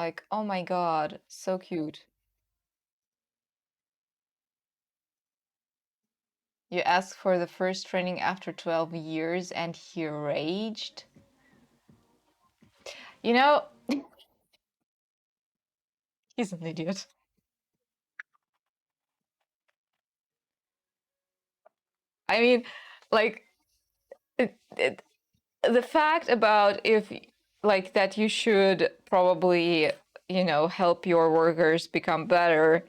Like, oh my God, so cute. You asked for the first training after 12 years and he raged. You know, he's an idiot. I mean, like, it, the fact about if, like, that you should probably, help your workers become better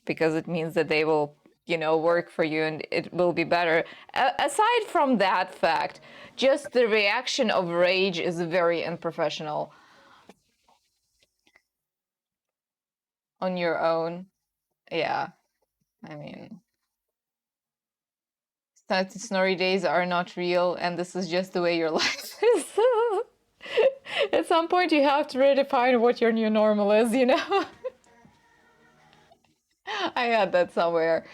because it means that they will, work for you and it will be better. Aside from that fact, just the reaction of rage is very unprofessional on your own. Yeah, I mean, snorry days are not real, and this is just the way your life is. At some point, you have to redefine what your new normal is, you know? I had that somewhere.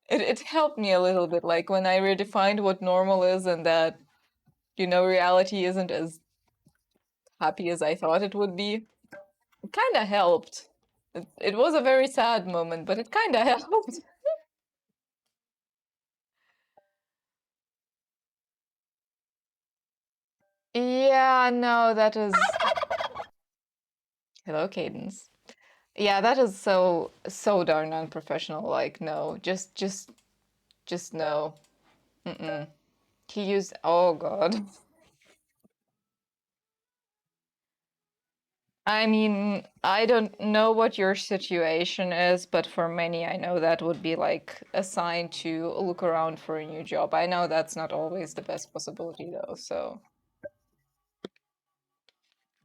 It helped me a little bit, like when I redefined what normal is and that, reality isn't as happy as I thought it would be. It kind of helped. It was a very sad moment, but it kind of helped. Yeah, no, that is. Hello, Cadence. Yeah, that is so darn unprofessional. Like, no, just no. Mm-mm. He used. Oh God. I mean, I don't know what your situation is, but for many, I know that would be like a sign to look around for a new job. I know that's not always the best possibility, though. So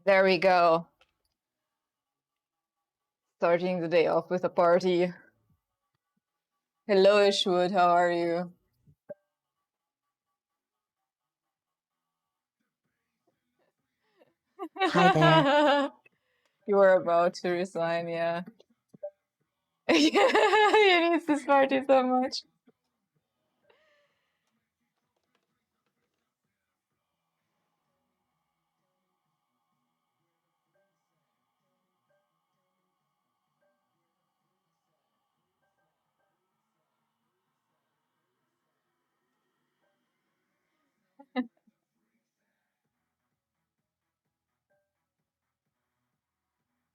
there we go. Starting the day off with a party. Hello, Ishwood. How are you? Hi there. You were about to resign, yeah. He needs this party so much.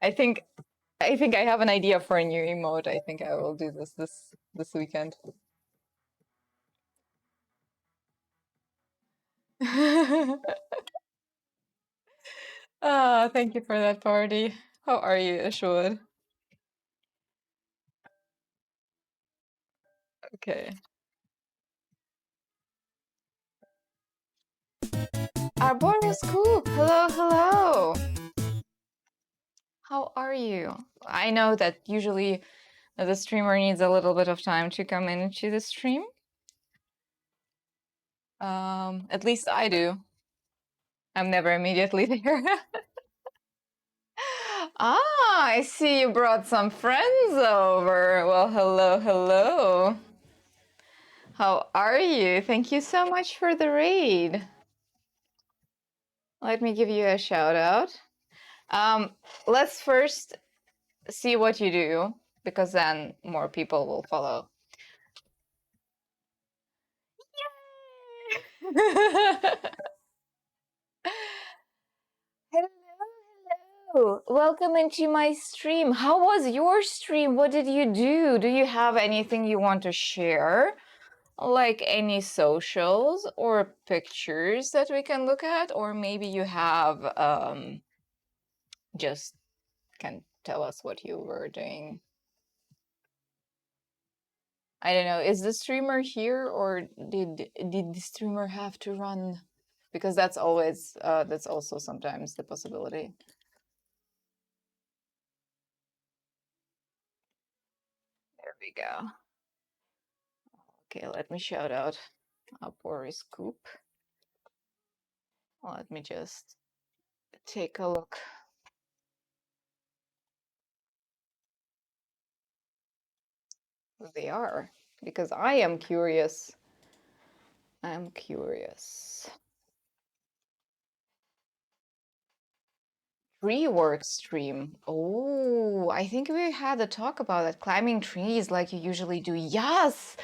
I think I think I have an idea for a new emote. I think I will do this weekend. Ah, thank you for that party. How are you, Ashwood? Okay. Arboreal Scoop! Hello, hello! How are you? I know that usually the streamer needs a little bit of time to come into the stream. At least I do. I'm never immediately there. Ah, I see you brought some friends over. Well, hello, hello. How are you? Thank you so much for the raid. Let me give you a shout out. Let's first see what you do, because then more people will follow. Hello, hello. Welcome into my stream. How was your stream? What did you do? Do you have anything you want to share? Like any socials or pictures that we can look at? Or maybe you have just can tell us what you were doing. I don't know. Is the streamer here, or did the streamer have to run? Because that's always that's also sometimes the possibility. There we go. Okay, let me shout out Boris Scoop. Let me just take a look who they are, because I am curious. I'm curious. tree work stream. Oh, I think we had a talk about that. Climbing trees like you usually do. Yes.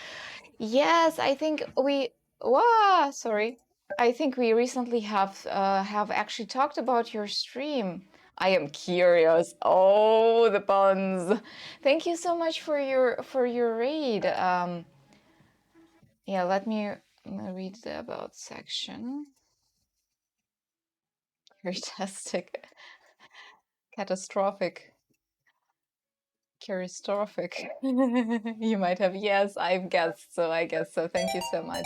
Yes, I think we wow, sorry. I think we recently have actually talked about your stream. I am curious. Oh, the puns. Thank you so much for your raid. Yeah, let me read the about section. Fantastic. Catastrophic. Catastrophic. You might have. Yes, I've guessed, so I guess so. Thank you so much.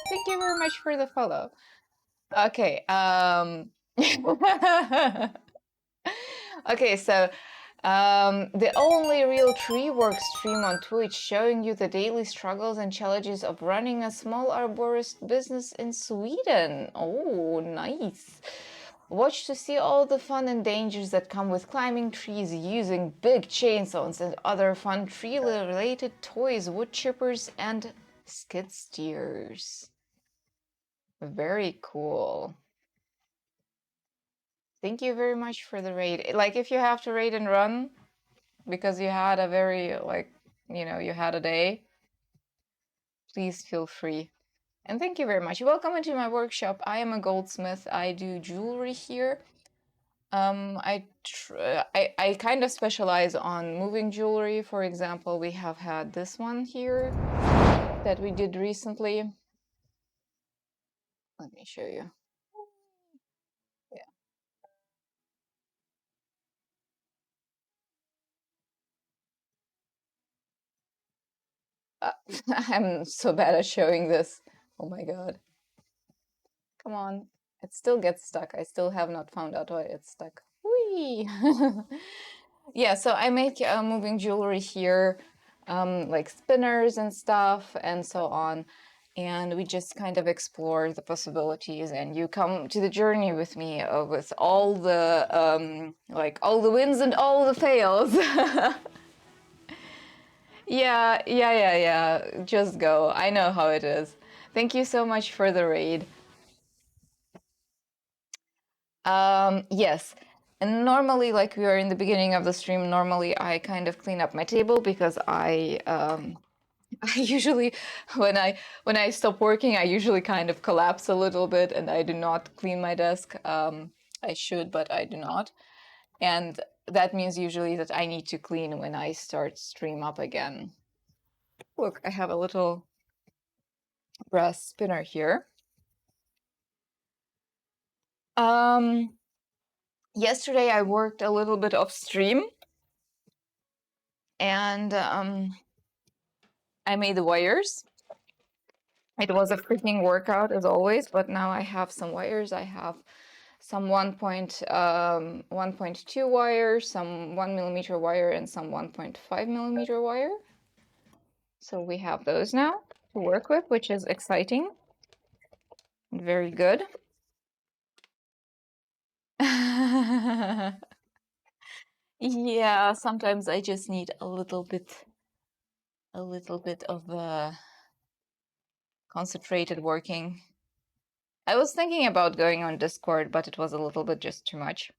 Thank you very much for the follow. Okay. Okay, so the only real tree work stream on Twitch showing you the daily struggles and challenges of running a small arborist business in Sweden. Oh, nice. Watch to see all the fun and dangers that come with climbing trees, using big chainsaws and other fun tree-related toys, wood chippers, and skid steers. Very cool. Thank you very much for the raid. Like, if you have to raid and run because you had a very, like, you had a day, please feel free. And thank you very much. Welcome into my workshop. I am a goldsmith. I do jewelry here. I kind of specialize on moving jewelry. For example, we have had this one here that we did recently. Let me show you. I'm so bad at showing this. Oh my god. Come on. It still gets stuck. I still have not found out why it's stuck. Whee! Yeah, so I make moving jewelry here, like spinners and stuff and so on. And we just kind of explore the possibilities, and you come to the journey with me with all the like all the wins and all the fails. Yeah. Just go. I know how it is. Thank you so much for the raid. Yes. And normally, like we are in the beginning of the stream, normally I kind of clean up my table because I usually when I stop working, I usually kind of collapse a little bit and I do not clean my desk. I should, but I do not. And that means usually that I need to clean when I start stream up again. Look, I have a little brass spinner here. Yesterday I worked a little bit off stream and I made the wires. It was a freaking workout as always, but now I have some wires. I have some 1.2 wire, some 1mm wire, and some 1.5mm wire. So we have those now to work with, which is exciting. Very good. Yeah, sometimes I just need a little bit of concentrated working. I was thinking about going on Discord, but it was a little bit just too much.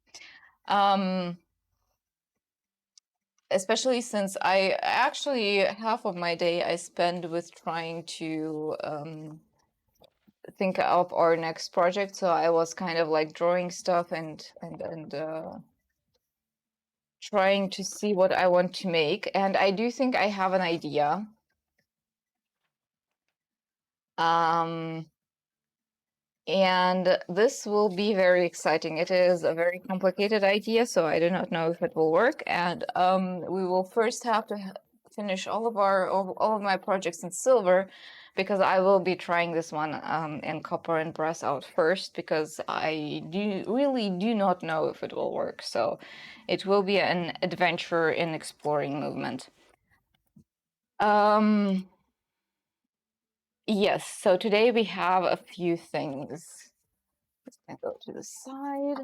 Especially since I actually half of my day I spend with trying to think of our next project. So I was kind of like drawing stuff and trying to see what I want to make. And I do think I have an idea. And this will be very exciting. It is a very complicated idea, so I do not know if it will work. And we will first have to finish all of my projects in silver, because I will be trying this one in copper and brass out first, because I really do not know if it will work. So it will be an adventure in exploring movement. Yes, so today we have a few things. Just gonna go to the side.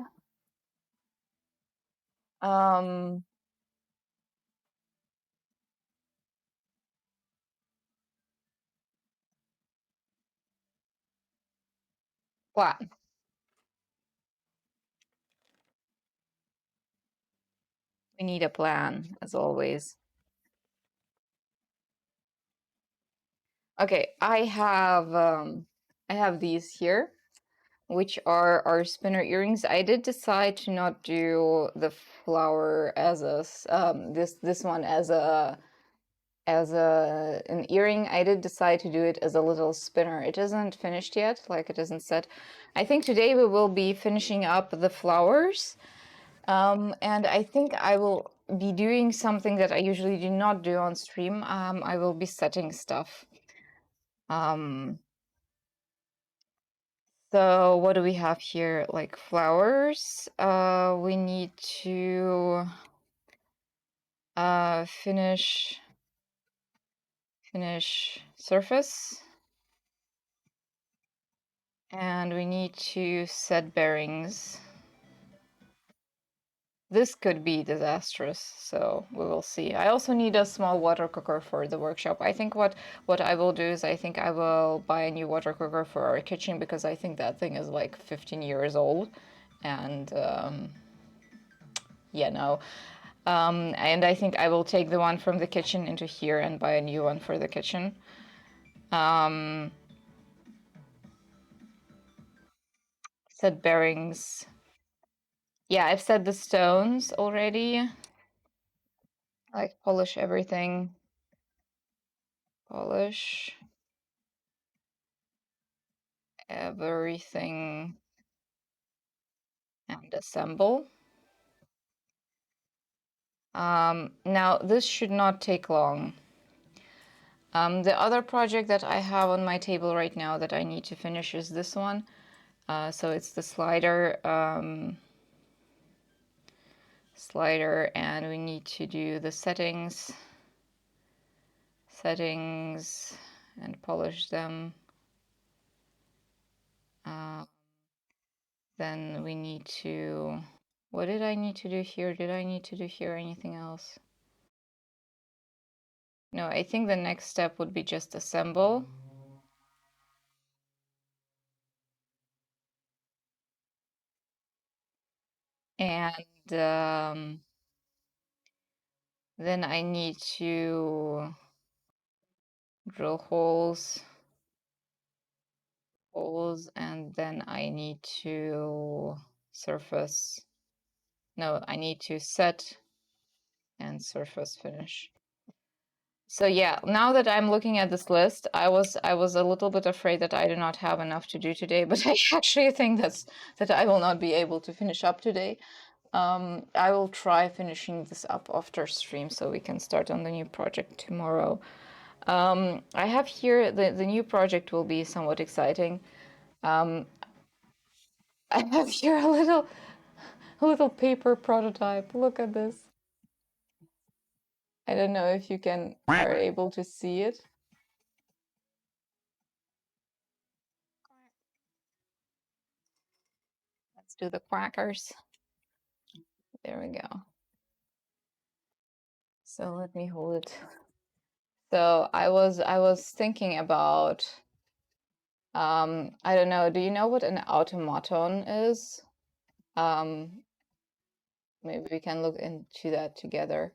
Um, what? We need a plan, as always. Okay, I have these here, which are our spinner earrings. I did decide to not do the flower as a this one as an earring. I did decide to do it as a little spinner. It isn't finished yet, like it isn't set. I think today we will be finishing up the flowers. And I think I will be doing something that I usually do not do on stream. I will be setting stuff. So what do we have here? Like flowers. We need to finish surface. And we need to set bearings. This could be disastrous, so we will see. I also need a small water cooker for the workshop. I think what I will do is I think I will buy a new water cooker for our kitchen because I think that thing is like 15 years old. And yeah, no. And I think I will take the one from the kitchen into here and buy a new one for the kitchen. Set bearings. Yeah, I've set the stones already. Like polish everything. Polish everything and assemble. Now this should not take long. The other project that I have on my table right now that I need to finish is this one. So it's the slider, and we need to do the settings and polish them. Then we need to, what did I need to do here? Did I need to do here anything else? No, I think the next step would be just assemble. And then I need to drill holes, and then I need to surface. No, I need to set and surface finish. So yeah, now that I'm looking at this list, I was a little bit afraid that I do not have enough to do today, but I actually think that I will not be able to finish up today. I will try finishing this up after stream so we can start on the new project tomorrow. I have here the new project will be somewhat exciting. I have here a little paper prototype. Look at this. I don't know if you are able to see it. Let's do the quackers. There we go. So let me hold it. So I was thinking about I don't know, do you know what an automaton is? Maybe we can look into that together.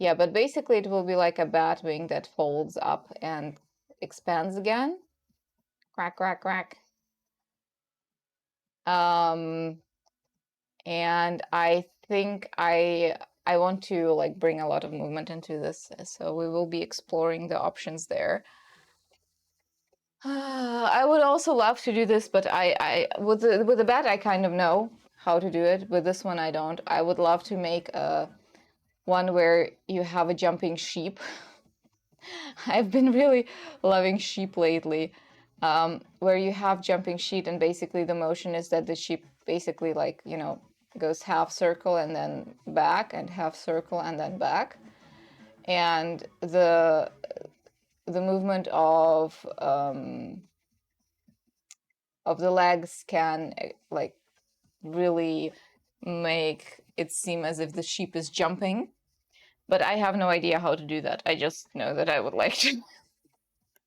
Yeah, but basically it will be like a bat wing that folds up and expands again. Quack, quack, quack. And I think I want to like bring a lot of movement into this, so we will be exploring the options there. I would also love to do this, but I with the bat I kind of know how to do it. With this one I don't. I would love to make a one where you have a jumping sheep. I've been really loving sheep lately, where you have jumping sheep and basically the motion is that the sheep basically like, you know, goes half circle and then back and half circle and then back. And the movement of the legs can like really make it seem as if the sheep is jumping. But I have no idea how to do that. I just know that I would like to.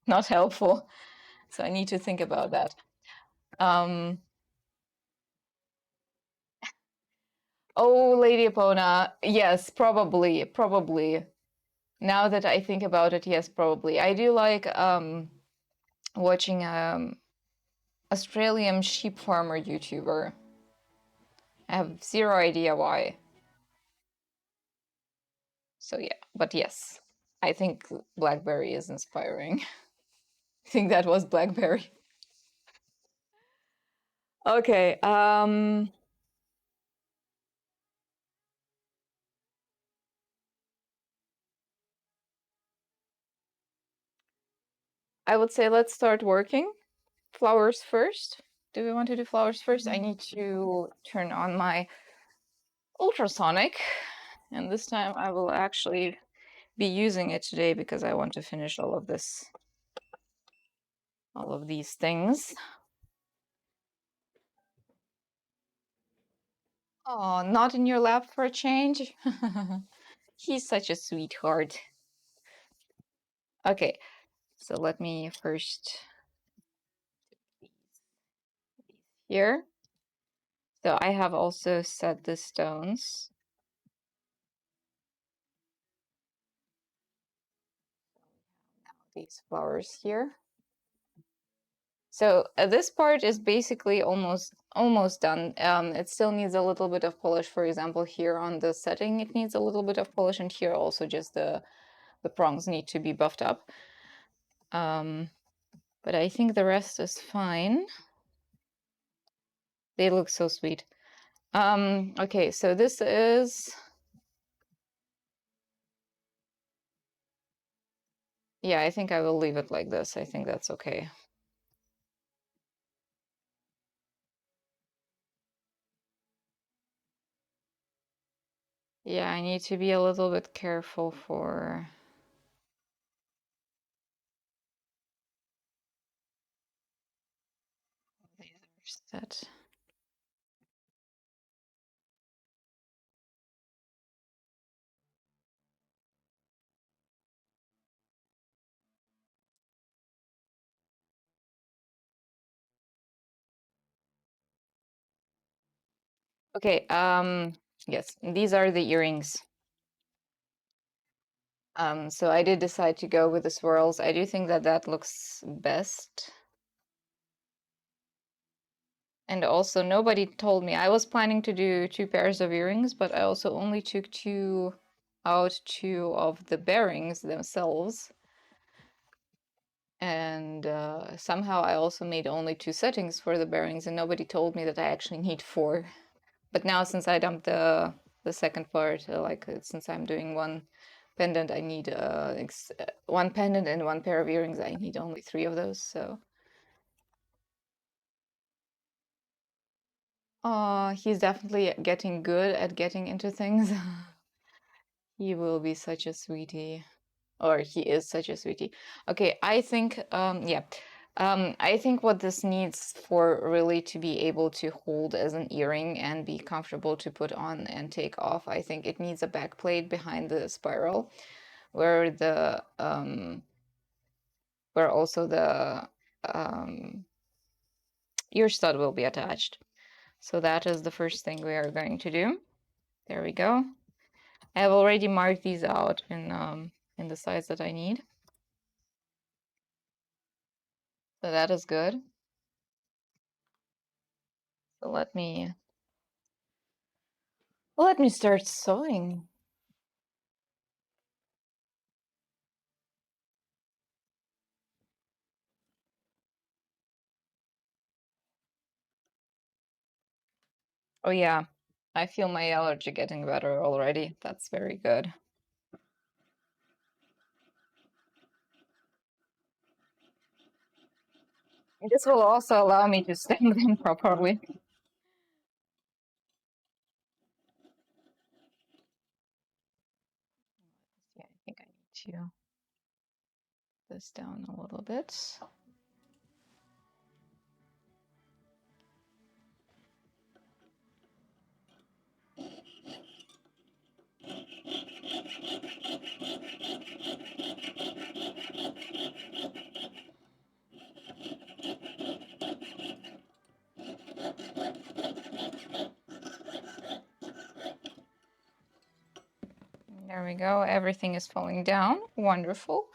Not helpful. So I need to think about that. Oh, Lady Epona. Yes, probably, probably. Now that I think about it, yes, probably. I do like watching Australian sheep farmer YouTuber. I have zero idea why. So yeah, but yes, I think Blackberry is inspiring. I think that was Blackberry. Okay, I would say let's start working. Flowers first. Do we want to do flowers first? I need to turn on my ultrasonic, and this time I will actually be using it today because I want to finish all of this, all of these things. Oh, not in your lap for a change? He's such a sweetheart. Okay, so let me first here. So I have also set the stones. These flowers here. So this part is basically almost done. It still needs a little bit of polish. For example, here on the setting, it needs a little bit of polish, and here also just the prongs need to be buffed up. But I think the rest is fine. They look so sweet. Okay, so this is, yeah, I think I will leave it like this. I think that's okay. Yeah, I need to be a little bit careful for the other set. Okay, yes, these are the earrings. So I did decide to go with the swirls. I do think that that looks best. And also, nobody told me. I was planning to do 2 pairs of earrings, but I also only took two of the bearings themselves. And somehow I also made only 2 settings for the bearings, and nobody told me that I actually need 4. But now, since I dumped the second part, since I'm doing one pendant, I need one pendant and 1 pair of earrings. I need only 3 of those. So, he's definitely getting good at getting into things. He will be such a sweetie, or he is such a sweetie. Okay, I think yeah. I think what this needs for really to be able to hold as an earring and be comfortable to put on and take off, I think it needs a back plate behind the spiral where the where also the ear stud will be attached. So that is the first thing we are going to do. There we go. I have already marked these out in the size that I need. So that is good. So let me start sewing. Oh yeah, I feel my allergy getting better already. That's very good. This will also allow me to stem them properly. Yeah, I think I need to this down a little bit. There we go. Everything is falling down. Wonderful.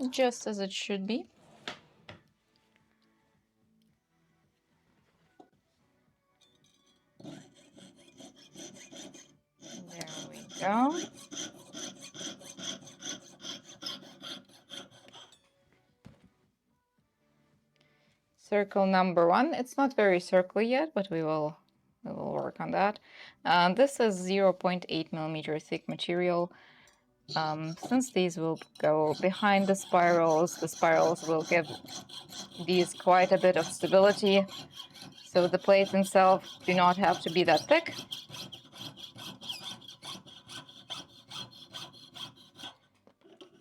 Just as it should be. There we go. Circle number 1. It's not very circly yet, but we will work on that. This is 0.8 millimeter thick material. Since these will go behind the spirals will give these quite a bit of stability. So the plates themselves do not have to be that thick.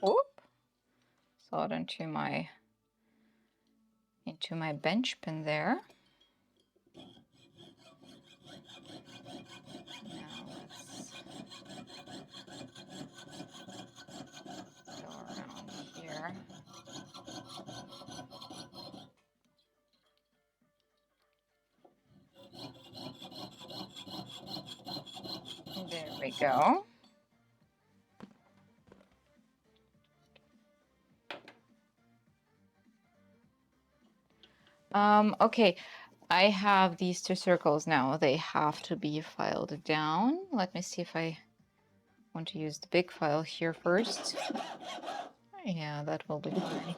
Whoop! Slot into my bench pin there. Now let's go around here. There we go. Okay, I have these 2 circles now. They have to be filed down. Let me see if I want to use the big file here first. Yeah, that will be fine.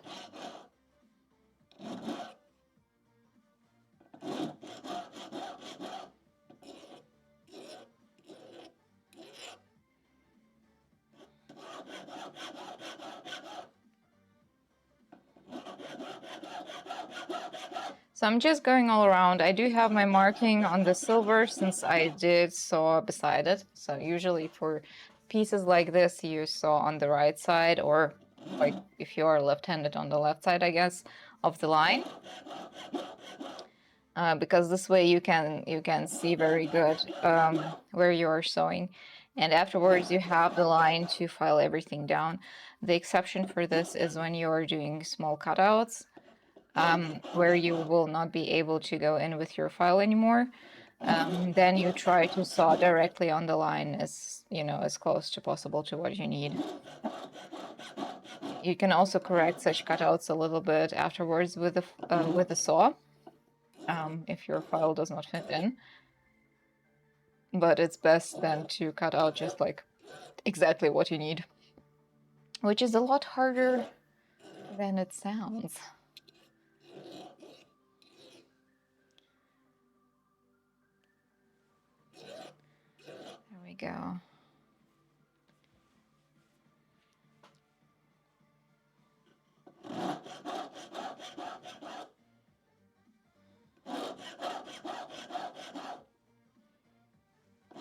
So I'm just going all around. I do have my marking on the silver since I did saw beside it. So usually for pieces like this, you saw on the right side, or like if you are left-handed, on the left side, I guess, of the line. Because this way you can see very good where you are sewing. And afterwards you have the line to file everything down. The exception for this is when you are doing small cutouts, where you will not be able to go in with your file anymore. Then you try to saw directly on the line as close to possible to what you need. You can also correct such cutouts a little bit afterwards with the saw, if your file does not fit in. But it's best then to cut out just like exactly what you need, which is a lot harder than it sounds. There we go.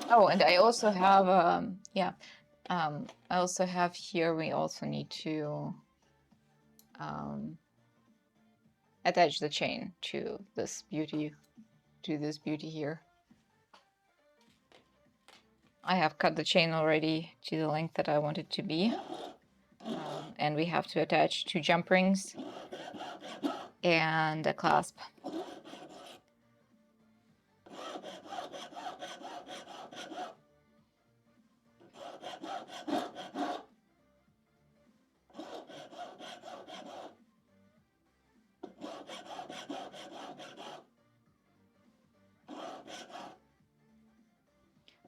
Oh, and I also have I also have here, we also need to attach the chain to this beauty here. I have cut the chain already to the length that I want it to be. And we have to attach 2 jump rings and a clasp.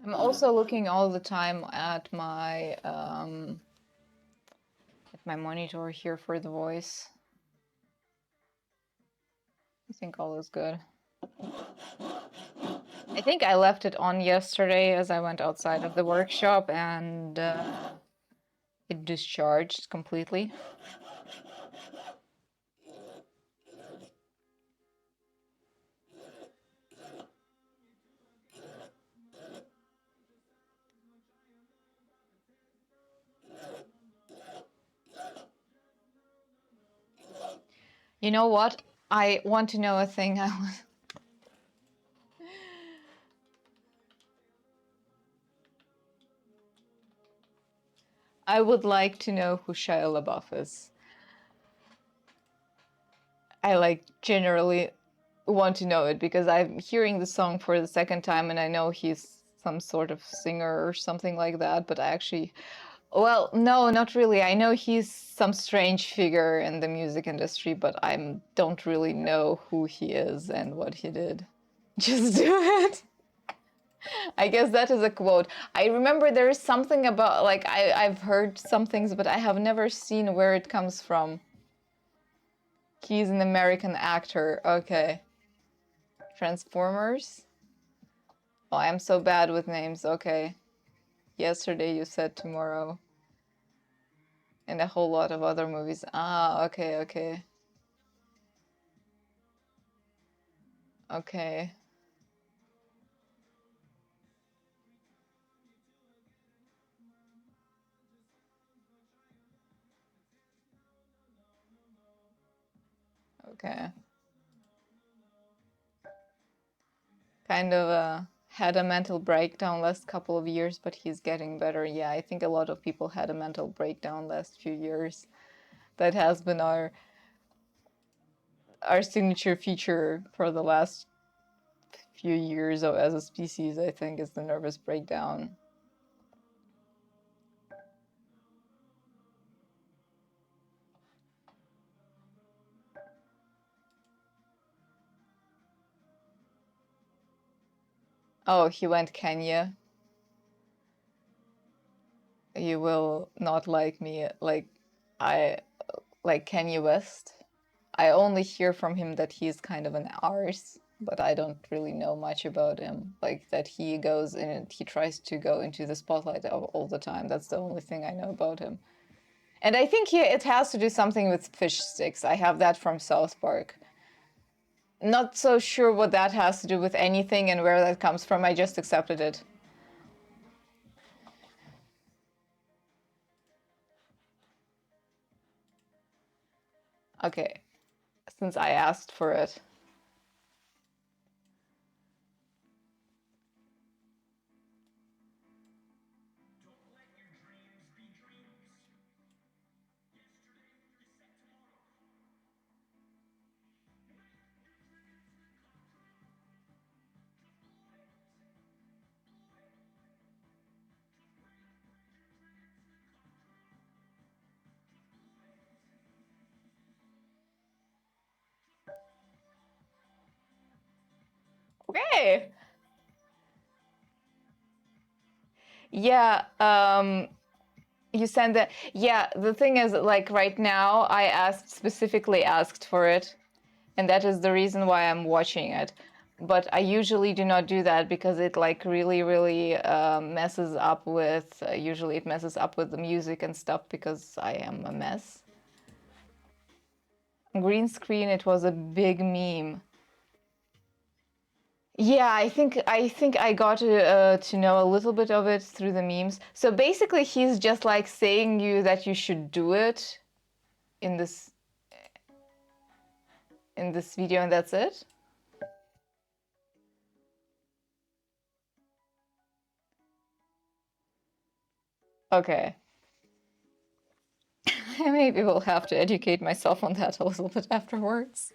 I'm also looking all the time at my monitor here for the voice. I think all is good. I think I left it on yesterday as I went outside of the workshop, and it discharged completely. You know what? I want to know a thing. I would like to know who Shia LaBeouf is. I generally want to know it because I'm hearing the song for the second time and I know he's some sort of singer or something like that, but I actually Well, no, not really. I know he's some strange figure in the music industry, but I don't really know who he is and what he did. Just do it. I guess that is a quote. I remember there is something about, like, I've heard some things, but I have never seen where it comes from. He's an American actor. Okay. Transformers? Oh, I'm so bad with names. Okay. Yesterday you said tomorrow. And a whole lot of other movies. Ah, okay, okay. Okay. Okay. Kind of had a mental breakdown last couple of years, but he's getting better. Yeah, I think a lot of people had a mental breakdown last few years. That has been our signature feature for the last few years as a species, I think, is the nervous breakdown. Oh, he went Kenya. You will not like me, I like Kanye West. I only hear from him that he's kind of an arse, but I don't really know much about him. Like that he goes in, he tries to go into the spotlight all the time. That's the only thing I know about him. And I think it has to do something with fish sticks. I have that from South Park. Not so sure what that has to do with anything and where that comes from. I just accepted it. Okay, since I asked for it. Okay. Yeah, you send it. Yeah, the thing is, like right now, I specifically asked for it, and that is the reason why I'm watching it. But I usually do not do that because it like really, really messes up with. Usually, it messes up with the music and stuff because I am a mess. Green screen. It was a big meme. Yeah, I think I got to know a little bit of it through the memes. So basically, he's just like saying you that you should do it in this video, and that's it. Okay. I maybe will have to educate myself on that a little bit afterwards.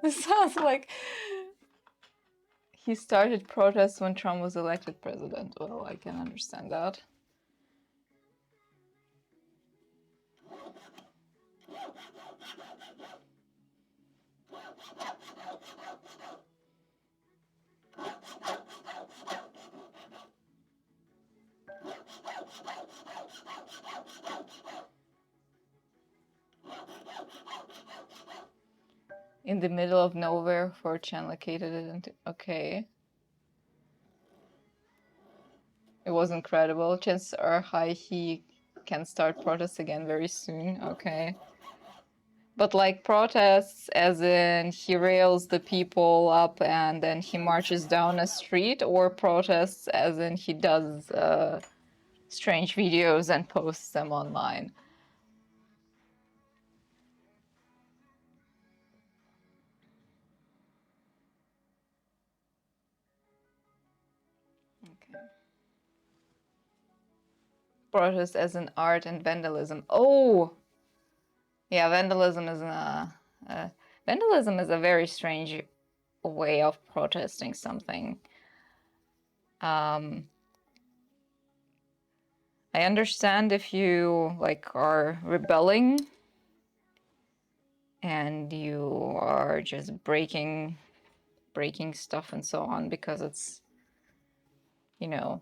This sounds like he started protests when Trump was elected president. Well, I can understand that. In the middle of nowhere, 4chan located it into. Okay. It was incredible. Chances are high he can start protests again very soon. Okay. But like protests, as in he rails the people up and then he marches down a street, or protests as in he does strange videos and posts them online. Okay. Protest as in art and vandalism. Oh, yeah, vandalism is vandalism is a very strange way of protesting something. I understand if you like are rebelling and you are just breaking stuff and so on because it's, you know,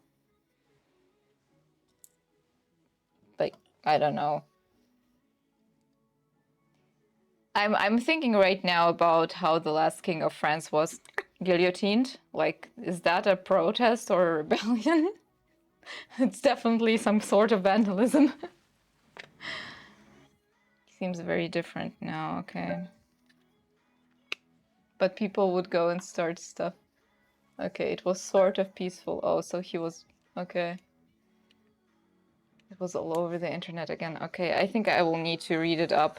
like, I don't know. I'm thinking right now about how the last king of France was guillotined. Like, is that a protest or a rebellion? It's definitely some sort of vandalism. Seems very different now, okay. But people would go and start stuff. Okay, it was sort of peaceful. Oh, so he was... Okay. It was all over the internet again. Okay, I think I will need to read it up.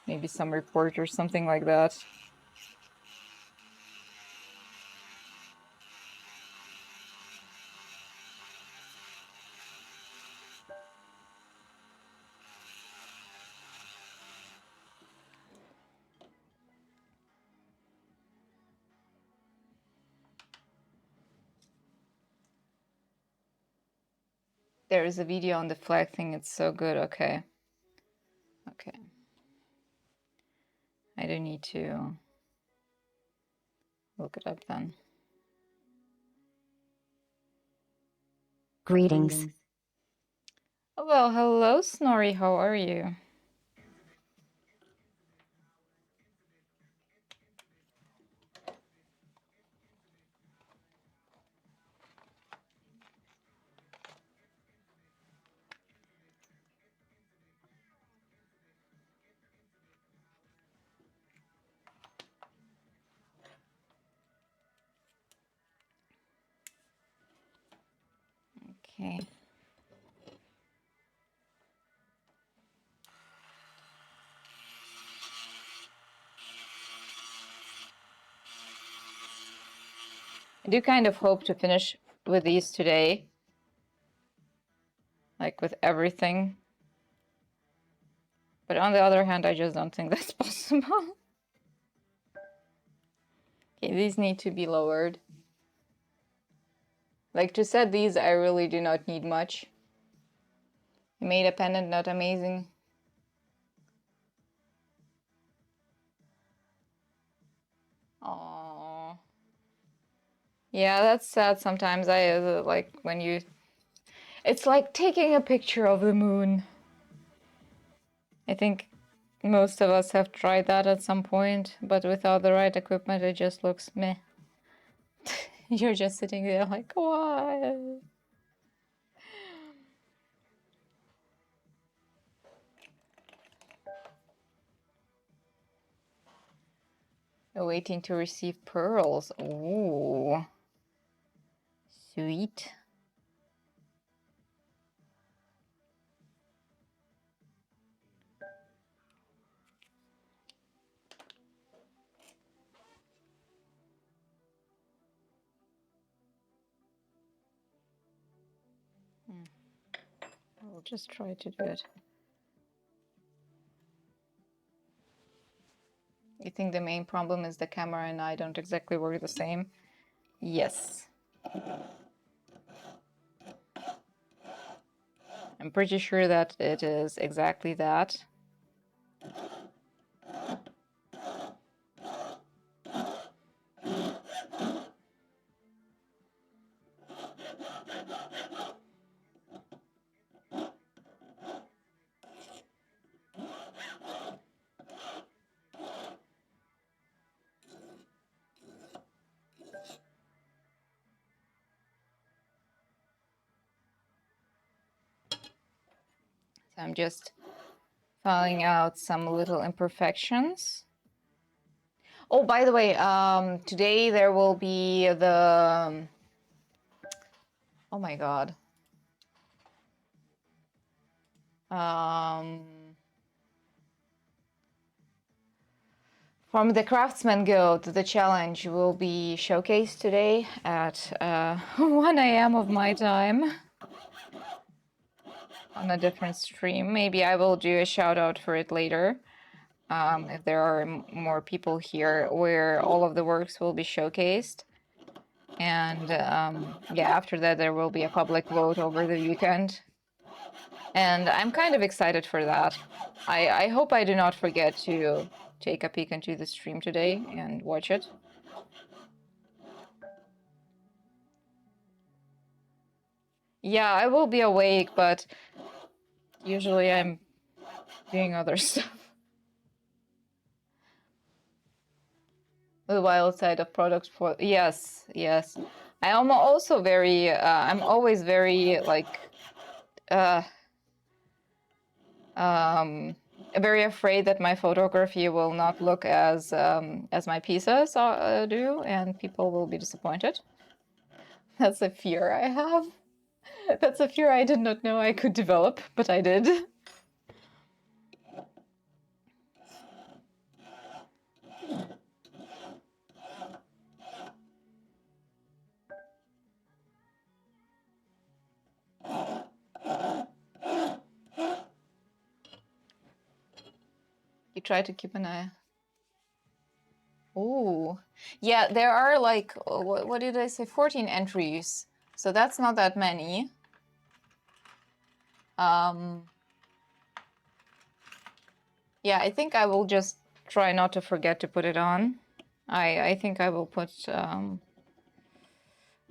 Maybe some report or something like that. There is a video on the flag thing. It's so good. Okay. Okay. I don't need to look it up then. Greetings. Oh, well, hello, Snorri. How are you? Okay. I do kind of hope to finish with these today. Like with everything. But on the other hand, I just don't think that's possible. Okay, these need to be lowered. Like to set these, I really do not need much. I made a pendant, not amazing. Aww. Yeah, that's sad sometimes. I like when you... It's like taking a picture of the moon. I think most of us have tried that at some point, but without the right equipment, it just looks meh. You're just sitting there like, why? Waiting to receive pearls. Ooh. Sweet. I'll just try to do it. You think the main problem is the camera and I don't exactly work the same? Yes. I'm pretty sure that it is exactly that. So I'm just filing out some little imperfections. Oh, by the way, today there will be the... Oh my god. From the Craftsman Guild, the challenge will be showcased today at 1 a.m. of my time on a different stream. Maybe I will do a shout out for it later. If there are more people here, where all of the works will be showcased. And yeah, after that there will be a public vote over the weekend And I'm kind of excited for that. I hope I do not forget to take a peek into the stream today and watch it. Yeah, I will be awake, but usually I'm doing other stuff. The wild side of product for yes, yes. I'm also very I'm always very like uh um very afraid that my photography will not look as my pieces do, and people will be disappointed. That's a fear I have. That's a fear I did not know I could develop, but I did. You try to keep an eye. Ooh. Yeah, there are like, what did I say? 14 entries. So that's not that many. Yeah, I think I will just try not to forget to put it on. I think I will put a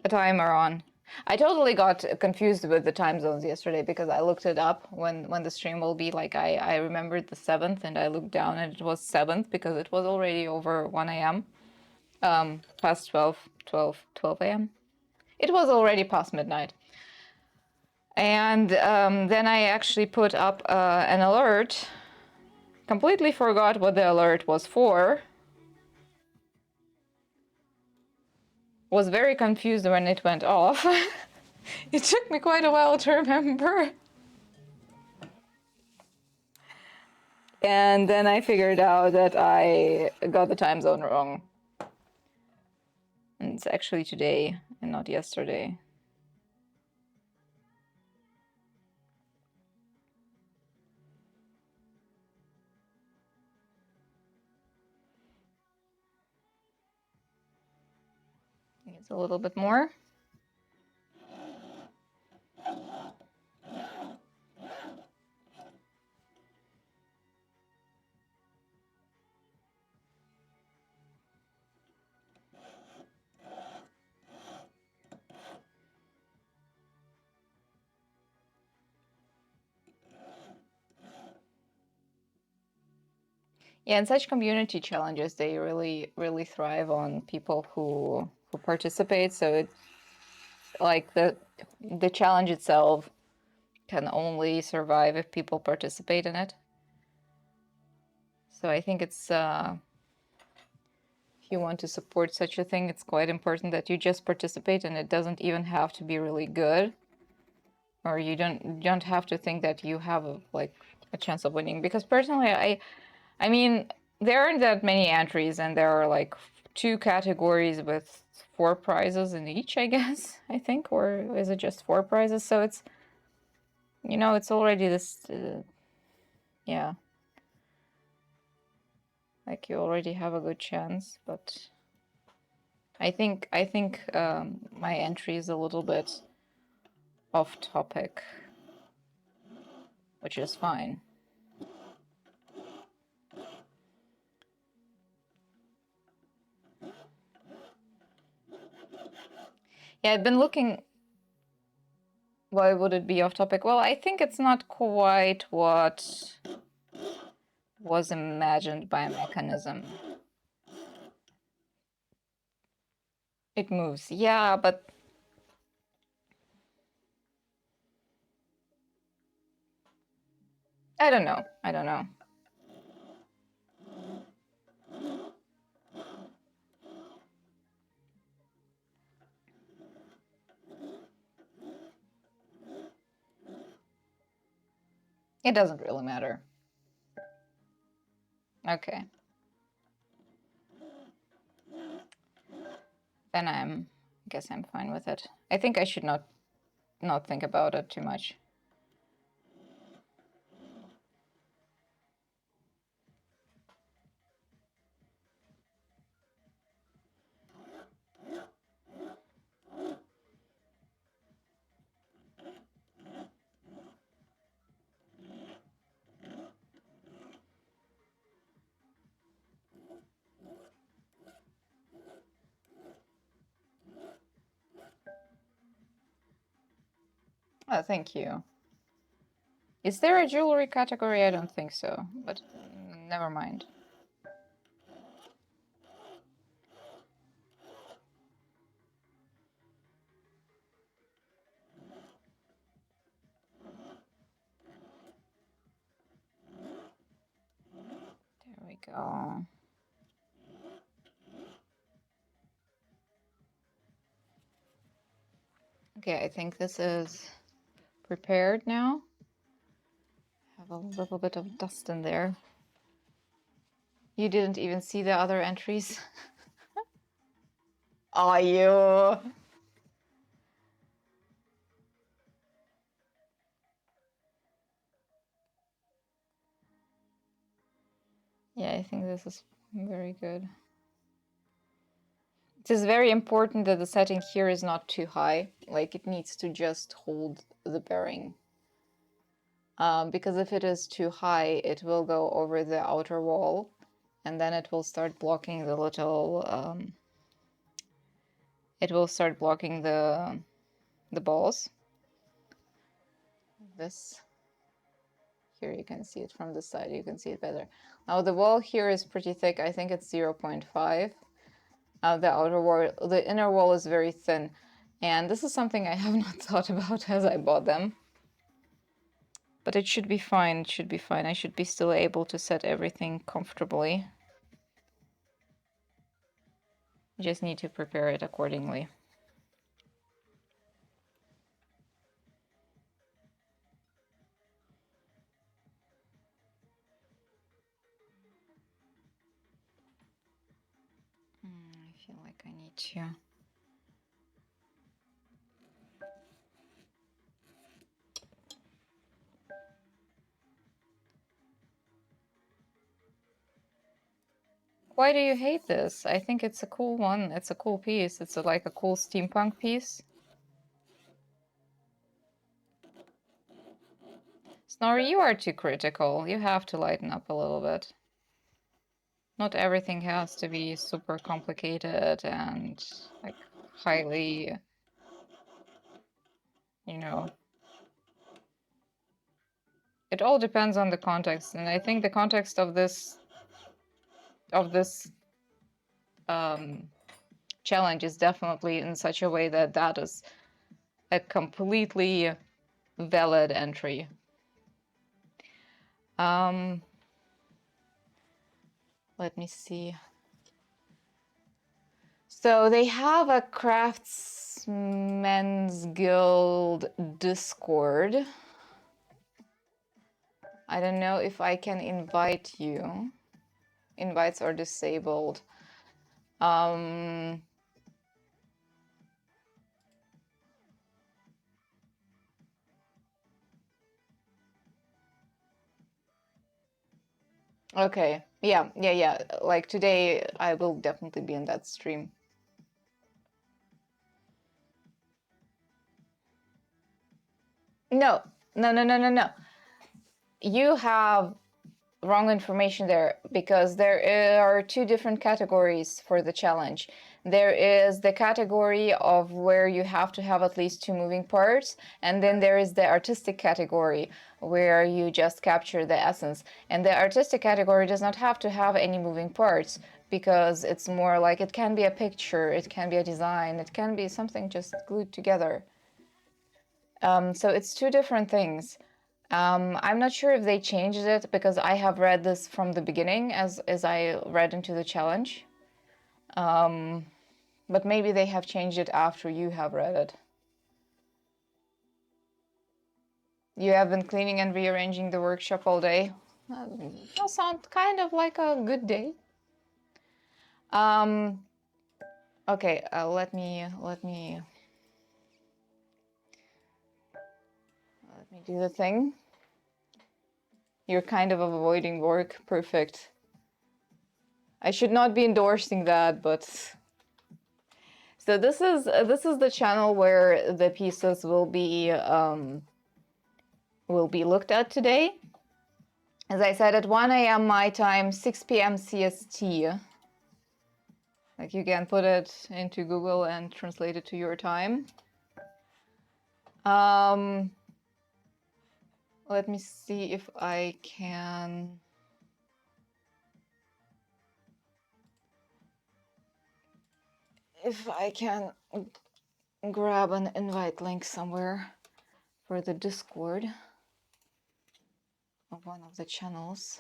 timer on. I totally got confused with the time zones yesterday because I looked it up when the stream will be. Like I remembered the 7th and I looked down and it was 7th because it was already over 1 a.m. Past 12 a.m. It was already past midnight. And then I actually put up an alert. Completely forgot what the alert was for. Was very confused when it went off. It took me quite a while to remember. And then I figured out that I got the time zone wrong. And it's actually today and not yesterday. It's a little bit more. Yeah, and such community challenges, they really thrive on people who participate. So it's like the challenge itself can only survive if people participate in it. So I think it's if you want to support such a thing, it's quite important that you just participate, and it doesn't even have to be really good, or you don't have to think that you have a chance of winning. Because personally, I mean, there aren't that many entries, and there are like 2 categories with 4 prizes in each, I guess. I think, or is it just 4 prizes? So it's, it's already this, yeah, like you already have a good chance. But I think my entry is a little bit off topic, which is fine. Yeah, I've been looking. Why would it be off topic? Well, I think it's not quite what was imagined by mechanism. It moves, yeah, but I don't know. I don't know. It doesn't really matter. Okay. Then I guess I'm fine with it. I think I should not think about it too much. Oh, thank you. Is there a jewelry category? I don't think so, but never mind. There we go. Okay, I think this is prepared now. Have a little bit of dust in there. You didn't even see the other entries? Are you? Yeah, I think this is very good. It is very important that the setting here is not too high. Like, it needs to just hold the bearing. Because if it is too high, it will go over the outer wall, and then it will start blocking the little... it will start blocking the balls. This. Here you can see it from the side, you can see it better. Now the wall here is pretty thick, I think it's 0.5. The outer wall, the inner wall is very thin. And this is something I have not thought about as I bought them. But it should be fine, it should be fine. I should be still able to set everything comfortably. Just need to prepare it accordingly. I feel like I need to... Why do you hate this? I think it's a cool one. It's a cool piece. It's like a cool steampunk piece. Snorri, you are too critical. You have to lighten up a little bit. Not everything has to be super complicated and like highly, you know. It all depends on the context, and I think the context of this challenge is definitely in such a way that that is a completely valid entry. Let me see. So they have a Craftsmen's Guild Discord. I don't know if I can invite you. Invites are disabled. Okay. Yeah. Like today, I will definitely be in that stream. No. You have wrong information there, because there are two different categories for the challenge. There is the category of where you have to have at least two moving parts, and then there is the artistic category where you just capture the essence. And the artistic category does not have to have any moving parts, because it's more like it can be a picture, it can be a design, it can be something just glued together. So it's two different things. I'm not sure if they changed it, because I have read this from the beginning as I read into the challenge. But maybe they have changed it after you have read it. You have been cleaning and rearranging the workshop all day. That sounds kind of like a good day. Okay, let me do the thing. You're kind of avoiding work. Perfect. I should not be endorsing that, but... So this is the channel where the pieces will be looked at today. As I said, at 1 a.m. my time, 6 p.m. CST. Like, you can put it into Google and translate it to your time. Let me see if I can... grab an invite link somewhere for the Discord of one of the channels.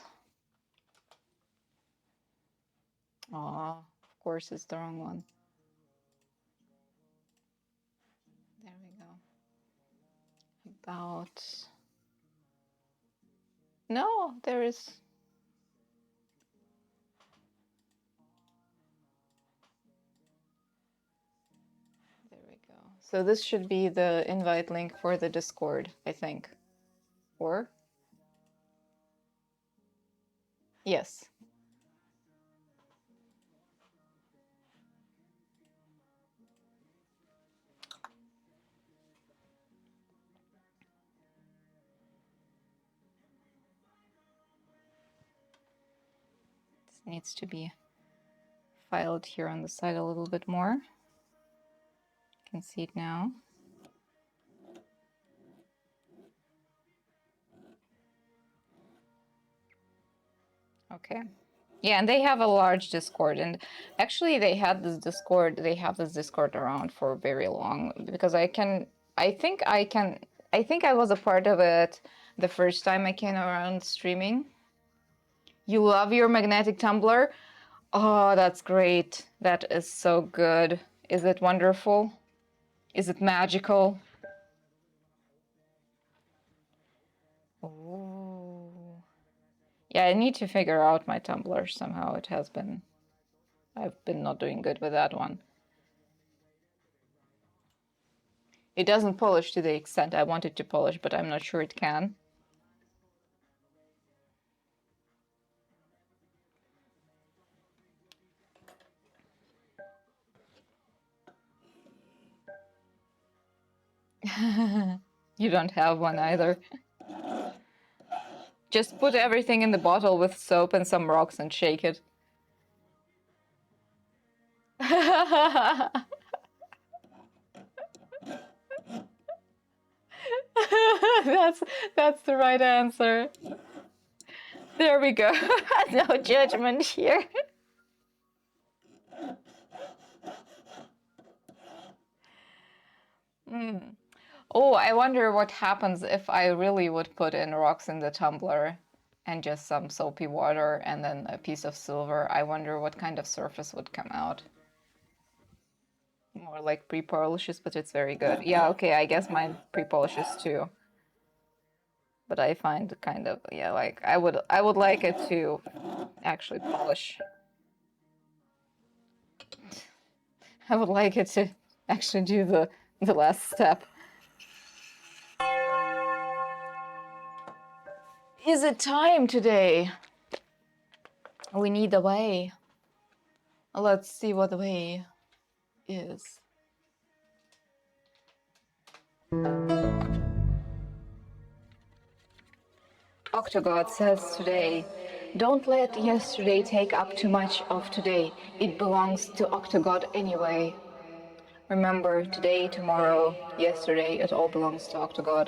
Aw, of course it's the wrong one. There we go. About... No, there is... There we go. So this should be the invite link for the Discord, I think. Or? Yes. This needs to be filed here on the side a little bit more. You can see it now. Okay. Yeah, and they have a large Discord, and actually they have this Discord around for very long, because I think I was a part of it the first time I came around streaming. You love your magnetic tumbler? Oh, that's great. That is so good. Is it wonderful? Is it magical? Oh. Yeah, I need to figure out my tumbler somehow. I've been not doing good with that one. It doesn't polish to the extent I want it to polish, but I'm not sure it can. You don't have one either. Just put everything in the bottle with soap and some rocks and shake it. That's the right answer. There we go. No judgment here. Oh, I wonder what happens if I really would put in rocks in the tumbler and just some soapy water and then a piece of silver. I wonder what kind of surface would come out. More like pre-polishes, but it's very good. Yeah, okay, I guess mine pre-polishes too. But I find kind of, yeah, like I would like it to actually polish. I would like it to actually do the last step. Is it time today? We need a way. Let's see what the way is. Octogod says today, don't let yesterday take up too much of today. It belongs to Octogod anyway. Remember, today, tomorrow, yesterday, it all belongs to Octogod.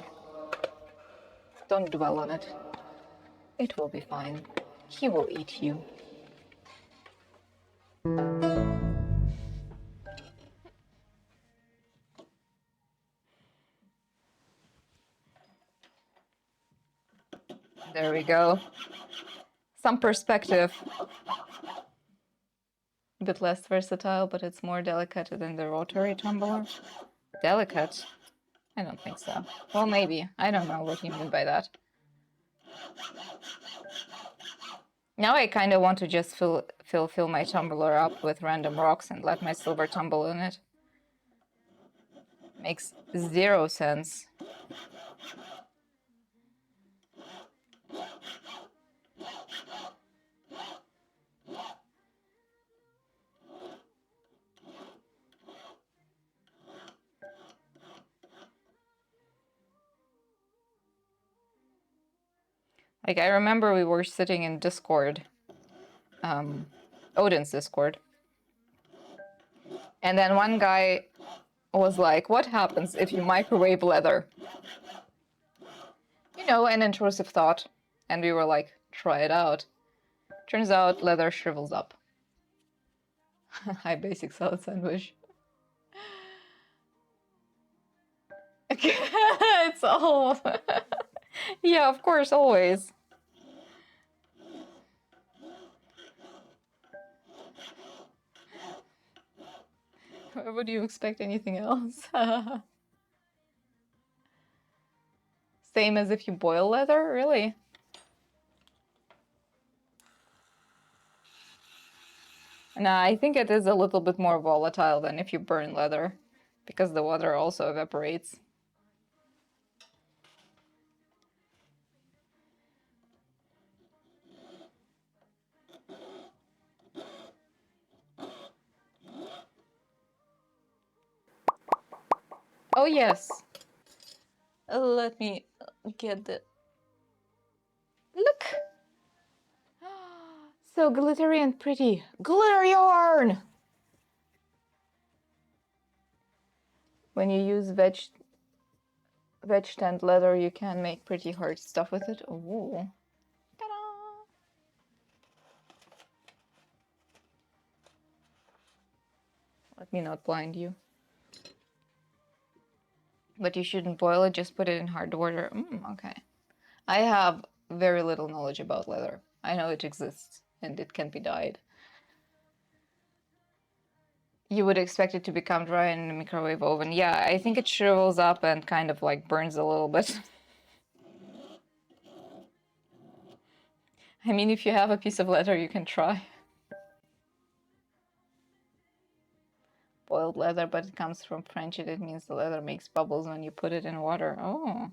Don't dwell on it. It will be fine. He will eat you. There we go. Some perspective. A bit less versatile, but it's more delicate than the rotary tumbler. Delicate? I don't think so. Well, maybe. I don't know what you mean by that. Now I kind of want to just fill my tumbler up with random rocks and let my silver tumble in it. Makes zero sense. Like, I remember we were sitting in Discord, Odin's Discord, and then one guy was like, what happens if you microwave leather? You know, an intrusive thought. And we were like, try it out. Turns out leather shrivels up. Hi, basic salad sandwich. It's all... Yeah, of course, always. Why would you expect anything else? Same as if you boil leather, really? Nah, I think it is a little bit more volatile than if you burn leather, because the water also evaporates. Oh yes. Let me get the... Look! So glittery and pretty. Glitter yarn! When you use veg tent leather, you can make pretty hard stuff with it. Ooh. Ta-da! Let me not blind you. But you shouldn't boil it, just put it in hard water. Okay. I have very little knowledge about leather. I know it exists and it can be dyed. You would expect it to become dry in a microwave oven. Yeah, I think it shrivels up and kind of like burns a little bit. I mean, if you have a piece of leather, you can try. Boiled leather, but it comes from French and it means the leather makes bubbles when you put it in water. Oh.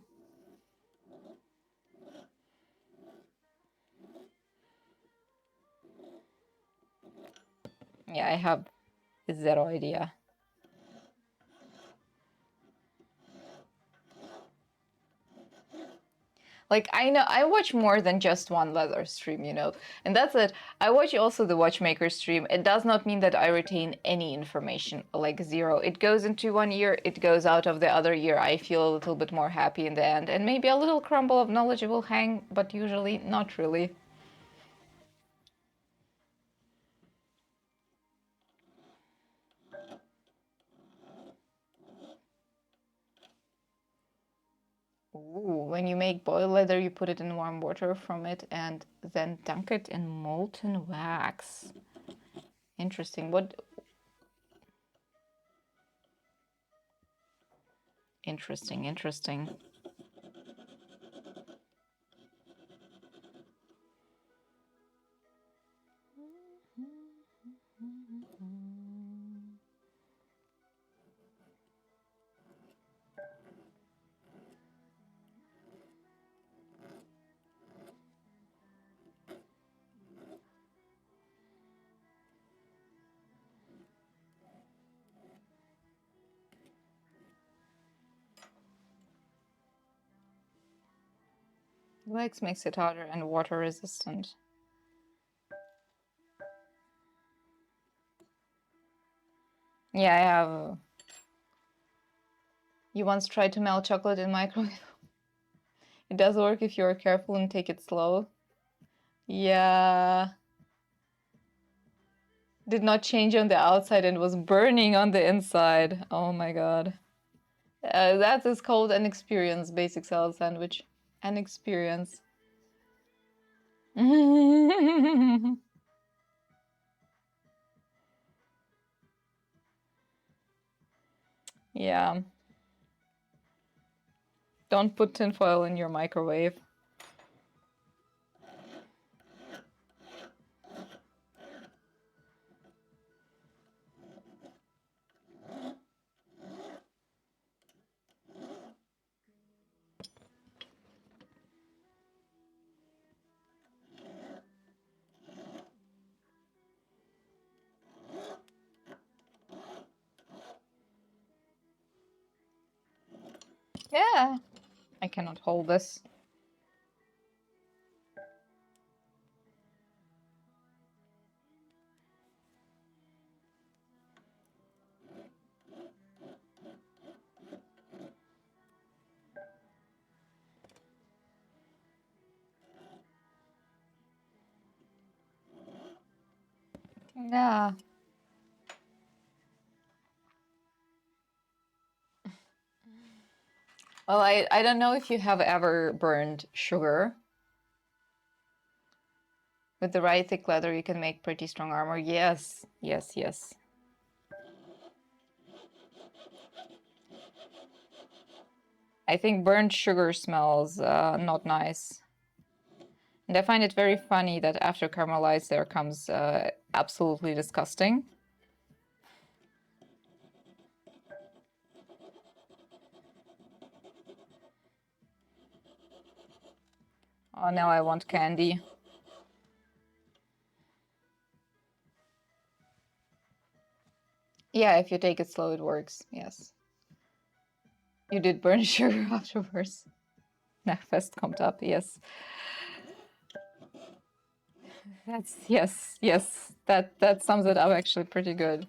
Yeah, I have zero idea. Like, I know, I watch more than just one leather stream, you know, and that's it. I watch also the watchmaker stream. It does not mean that I retain any information, like zero. It goes into one ear, it goes out of the other ear. I feel a little bit more happy in the end, and maybe a little crumble of knowledge will hang, but usually not really. Ooh, when you make boiled leather, you put it in warm water from it and then dunk it in molten wax. Interesting. What? Interesting, interesting. Wax makes it harder and water resistant. Yeah, I have. You once tried to melt chocolate in microwave? It does work if you're careful and take it slow. Yeah. Did not change on the outside and was burning on the inside. Oh my god. That is called an experience, basic salad sandwich. An experience. Yeah. Don't put tinfoil in your microwave. Yeah. I cannot hold this. Yeah. Well, I don't know if you have ever burned sugar. With the right thick leather, you can make pretty strong armor. Yes, yes, yes. I think burnt sugar smells not nice. And I find it very funny that after caramelized, there comes absolutely disgusting. Oh, now I want candy. Yeah, if you take it slow, it works. Yes. You did burn sugar afterwards. Nachfest kommt ab. Yes. That's yes. That sums it up actually pretty good.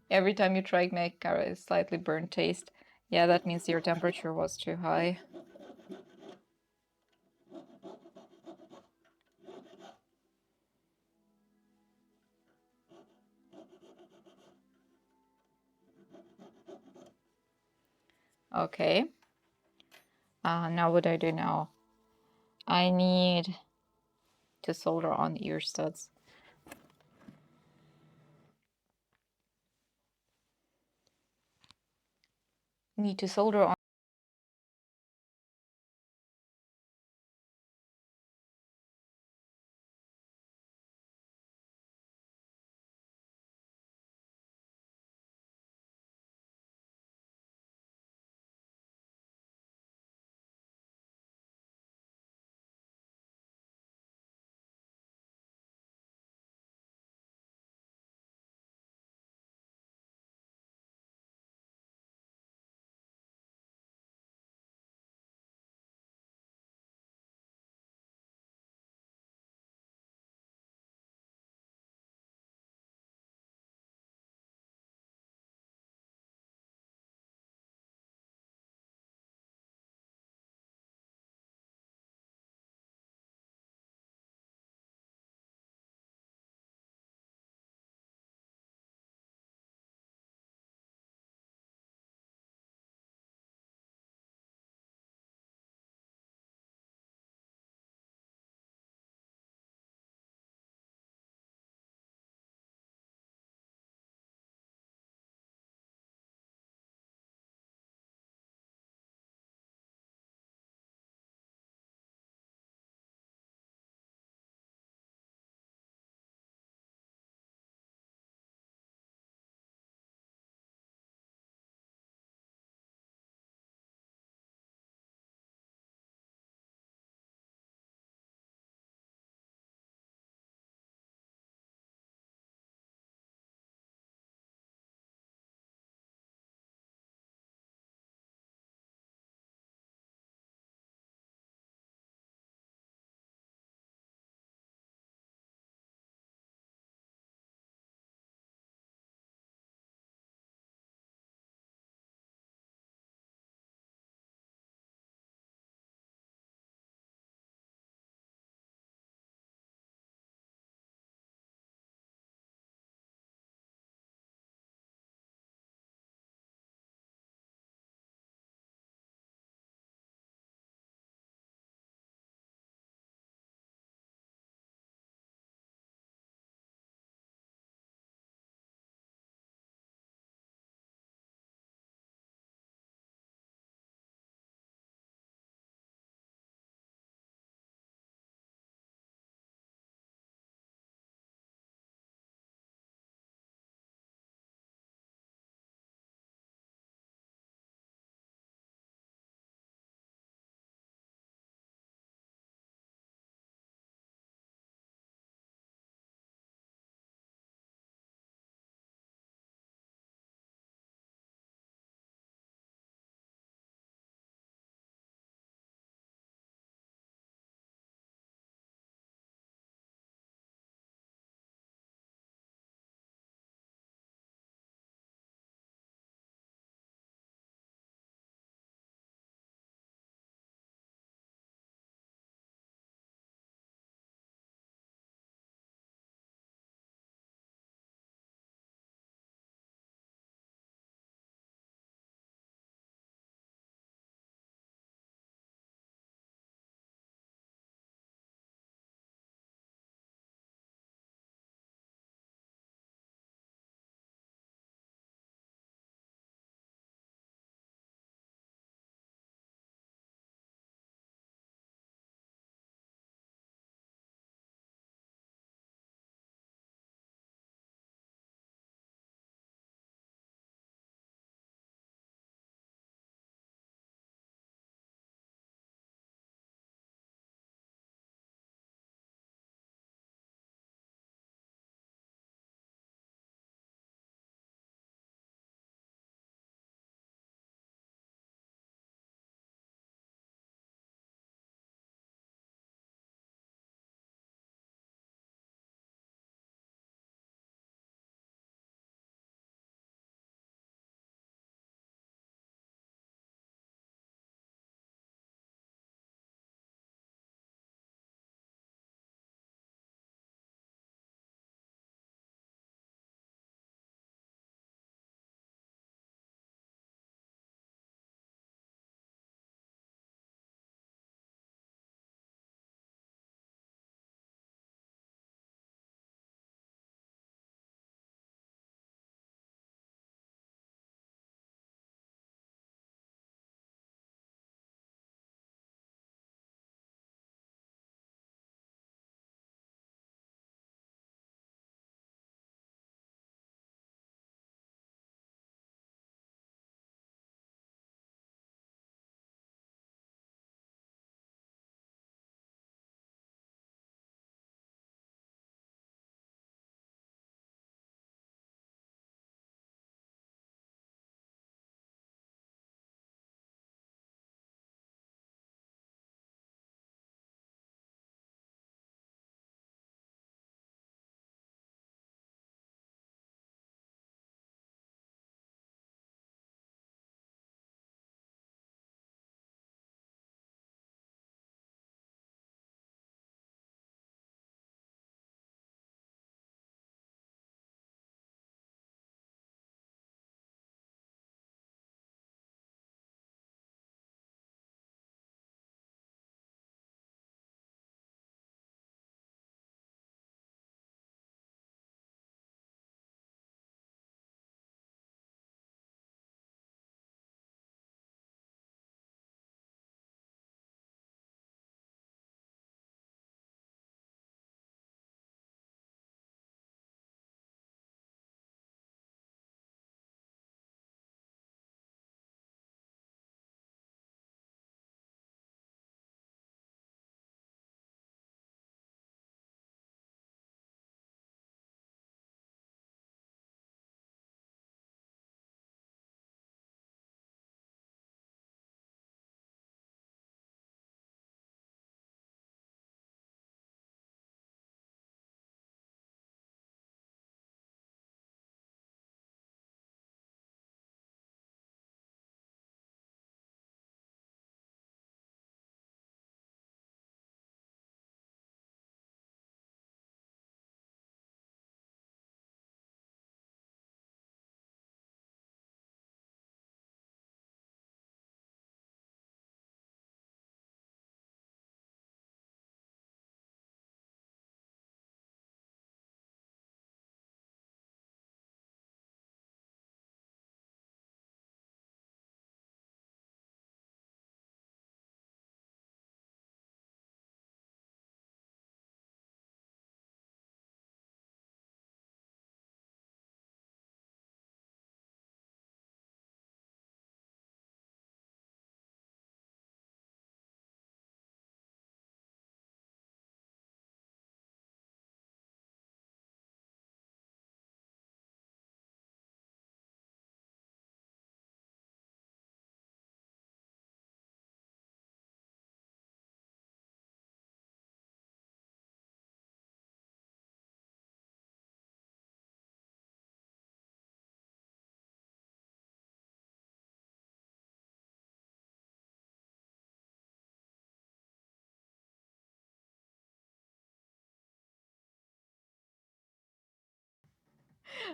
Every time you try to make a slightly burnt taste, yeah, that means your temperature was too high. Okay. Now what I do now? I need to solder on the ear studs. Need to solder on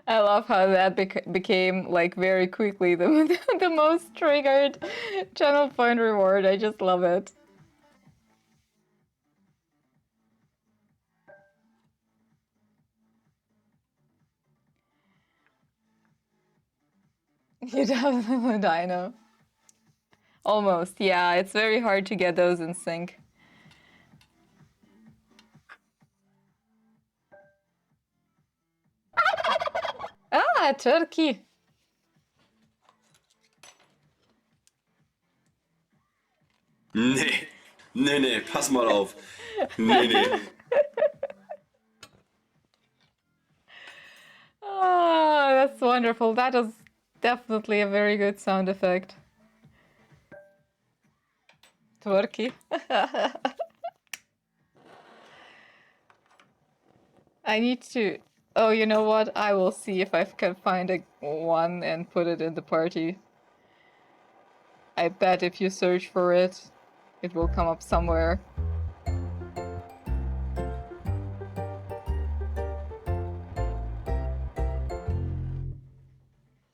I love how that became like very quickly the most triggered channel point reward. I just love it. You definitely dino. Almost, yeah. It's very hard to get those in sync. Ah, turkey. Nee, nee, pass mal auf. Nee. Oh, that's wonderful. That is definitely a very good sound effect. Turkey. I need to... Oh, you know what? I will see if I can find a one and put it in the party. I bet if you search for it, it will come up somewhere.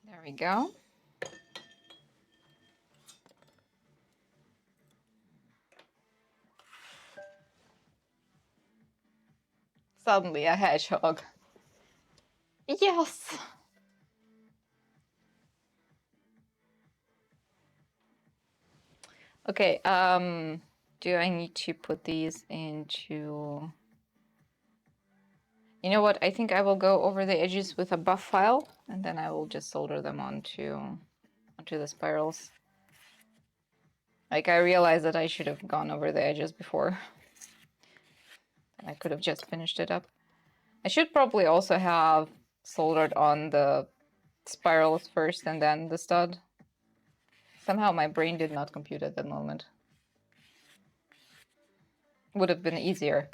There we go. Suddenly a hedgehog. Yes! Okay, do I need to put these into... You know what? I think I will go over the edges with a buff file, and then I will just solder them onto the spirals. Like, I realized that I should have gone over the edges before. I could have just finished it up. I should probably also have soldered on the spirals first and then the stud. Somehow my brain did not compute at that moment. Would have been easier.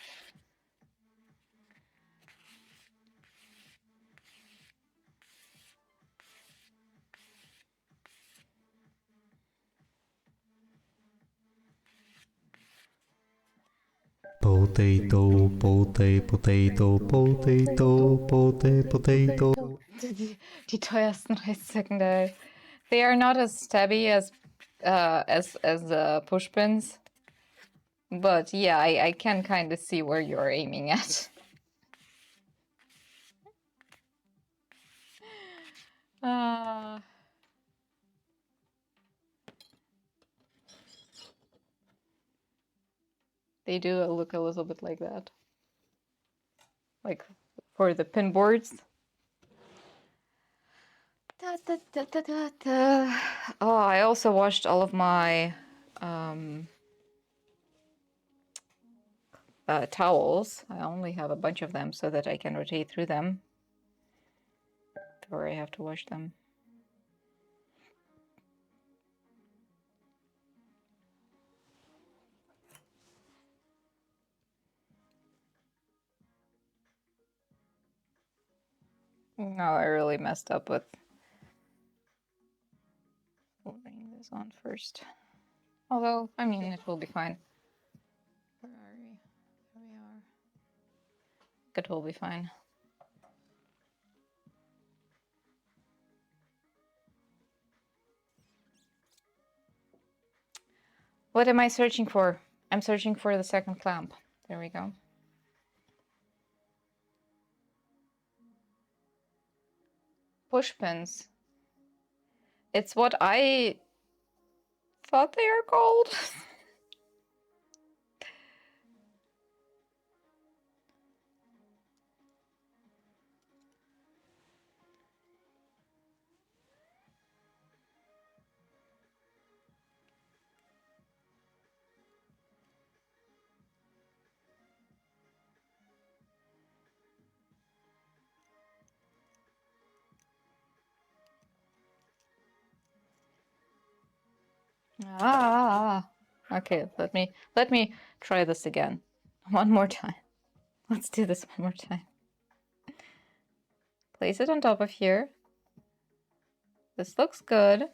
Potato, potato, potato. Die teuersten Reissäcken, they are not as stabby as push pins, but yeah, I can kind of see where you're aiming at. They do look a little bit like that, like for the pin boards. Oh, I also washed all of my towels. I only have a bunch of them so that I can rotate through them before I have to wash them. No, I really messed up with putting this on first. Although, I mean, it will be fine. Where are we? There we are. It will be fine. What am I searching for? I'm searching for the second clamp. There we go. Push pins. It's what I thought they are called. Okay, let me try this again. One more time. Let's do this one more time. Place it on top of here. This looks good.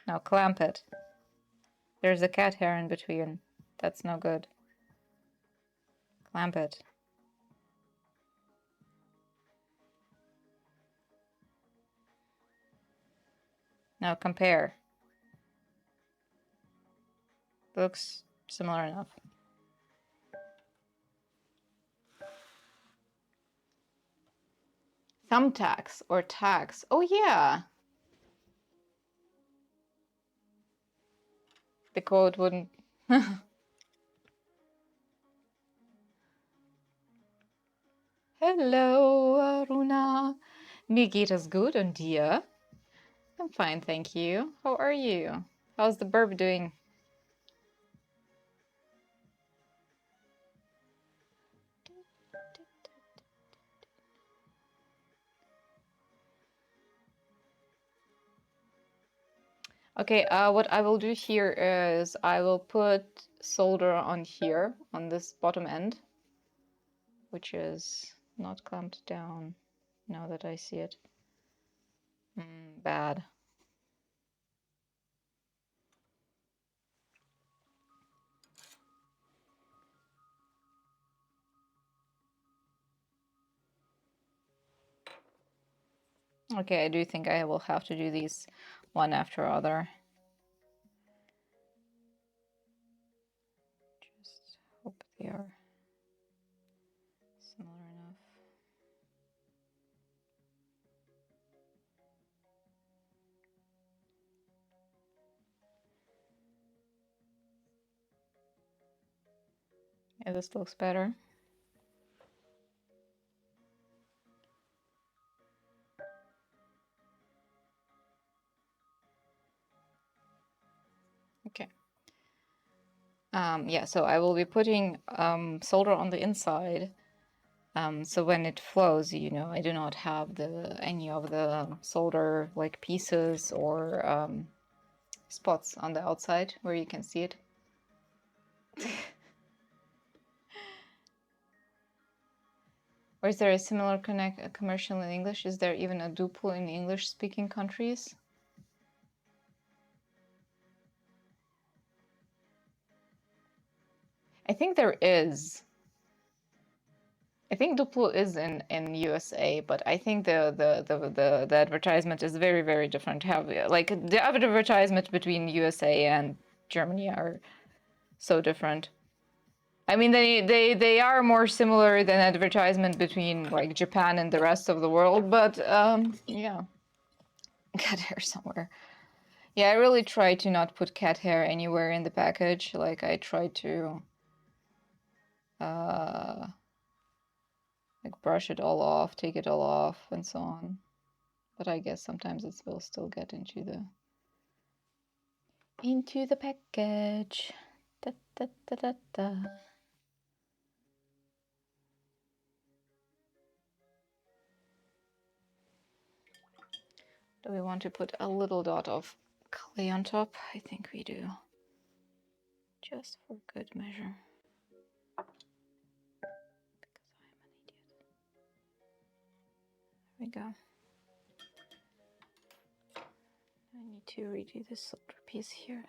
Now clamp it. There's a cat hair in between. That's no good. Clamp it. Now compare. Looks similar enough. Thumbtacks or tags. Oh yeah. The quote wouldn't. Hello, Aruna. Mir geht es gut und dir? I'm fine, thank you. How are you? How's the burp doing? Okay, what I will do here is I will put solder on here, on this bottom end, which is not clamped down now that I see it. Bad. Okay, I do think I will have to do these one after other. Just hope they are similar enough. Yeah, this looks better. Okay. Yeah, so I will be putting solder on the inside. So when it flows, you know, I do not have any of the solder like pieces or spots on the outside where you can see it. Or is there a similar commercial in English? Is there even a Duplo in English-speaking countries? I think there is. I think Duplo is in USA, but I think the advertisement is very, very different. Like the advertisement between USA and Germany are so different. I mean, they are more similar than advertisement between like Japan and the rest of the world, but yeah, cat hair somewhere. Yeah, I really try to not put cat hair anywhere in the package. Like I try to like brush it all off, take it all off, and so on. But I guess sometimes it will still get into the package. Da, da, da, da, da. Do we want to put a little dot of clay on top? I think we do. Just for good measure. Because I am an idiot. There we go. I need to redo this solder piece here.